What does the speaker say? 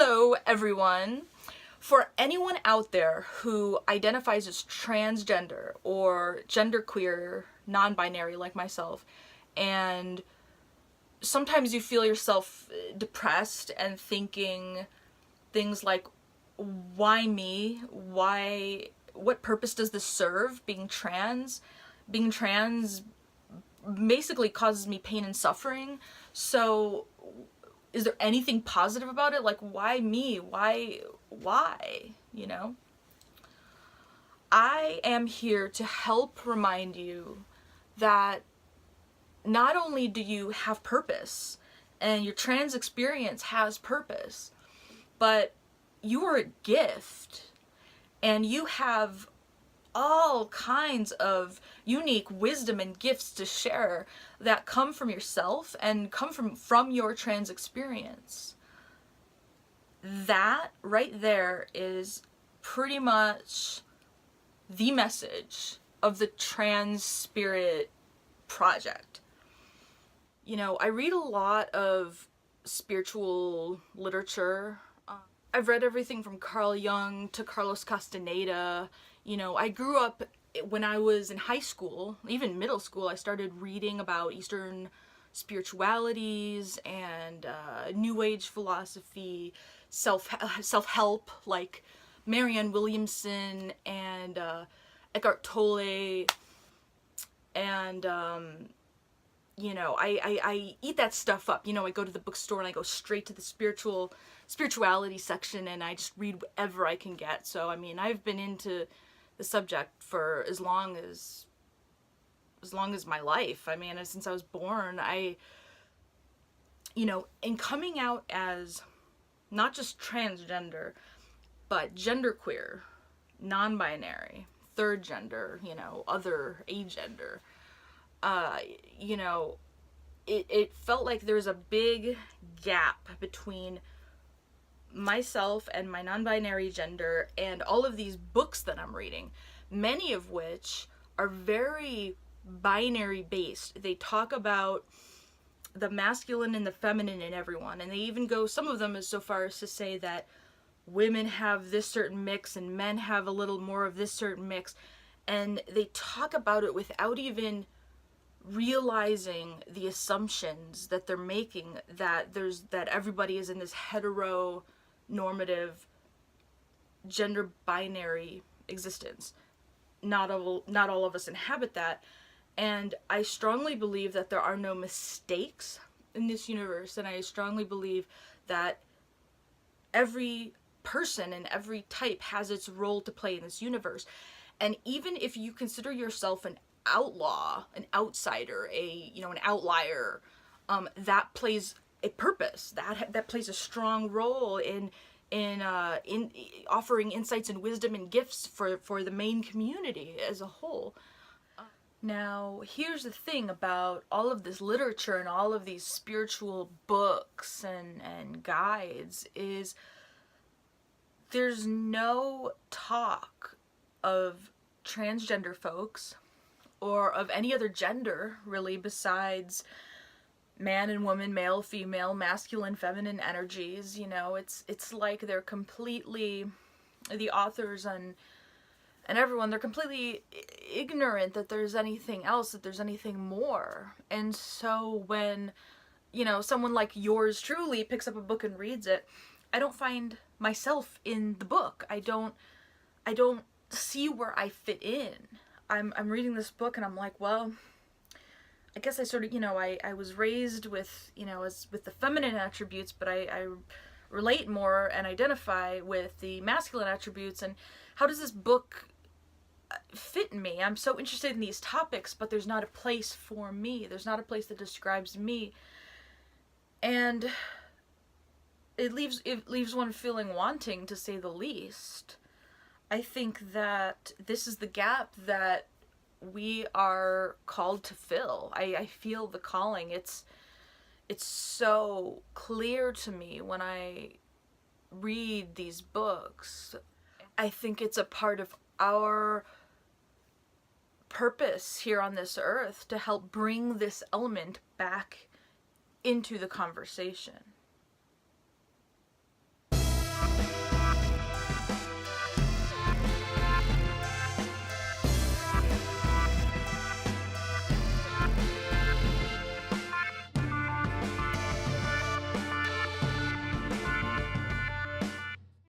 Hello everyone. For anyone out there who identifies as transgender or genderqueer, non-binary like myself, and sometimes you feel yourself depressed and thinking things like, why me? What purpose does this serve, being trans? Being trans basically causes me pain and suffering, so is there anything positive about it? Like, why me? Why? You know? I am here to help remind you that not only do you have purpose, and your trans experience has purpose, but you are a gift, and you have all kinds of unique wisdom and gifts to share that come from yourself and come from your trans experience. That right there is pretty much the message of the Trans Spirit Project. You know, I read a lot of spiritual literature. I've read everything from Carl Jung to Carlos Castaneda. You know, I grew up, when I was in high school, even middle school, I started reading about Eastern spiritualities and New Age philosophy, self-help, like Marianne Williamson and Eckhart Tolle, and you know, I eat that stuff up. You know, I go to the bookstore and I go straight to the spirituality section and I just read whatever I can get. So, I mean, I've been into the subject for as long as my life. I mean, since I was born, you know, in coming out as not just transgender, but genderqueer, non-binary, third gender, you know, other agender, you know, it felt like there was a big gap between myself and my non-binary gender and all of these books that I'm reading, many of which are very binary based. They talk about the masculine and the feminine in everyone, and they even go, some of them, as so far as to say that women have this certain mix and men have a little more of this certain mix, and they talk about it without even realizing the assumptions that they're making, that everybody is in this heteronormative gender binary existence. Not all of us inhabit that, and I strongly believe that there are no mistakes in this universe, and I strongly believe that every person and every type has its role to play in this universe. And even if you consider yourself an outlaw, an outsider, an outlier, that plays a purpose. That plays a strong role in offering insights and wisdom and gifts for the main community as a whole. Now, here's the thing about all of this literature and all of these spiritual books and guides is there's no talk of transgender folks or of any other gender, really, besides man and woman, male, female, masculine, feminine energies. You know, it's like they're completely, the authors and everyone, they're completely ignorant that there's anything else, that there's anything more. And so when, you know, someone like yours truly picks up a book and reads it, I don't find myself in the book. I don't see where I fit in. I'm reading this book and I'm like, well, I guess I sort of, you know, I was raised with, you know, with the feminine attributes, but I relate more and identify with the masculine attributes, and how does this book fit me? I'm so interested in these topics, but there's not a place for me. There's not a place that describes me. And it leaves one feeling wanting, to say the least. I think that this is the gap that we are called to fill. I feel the calling. It's so clear to me when I read these books. I think it's a part of our purpose here on this earth to help bring this element back into the conversation.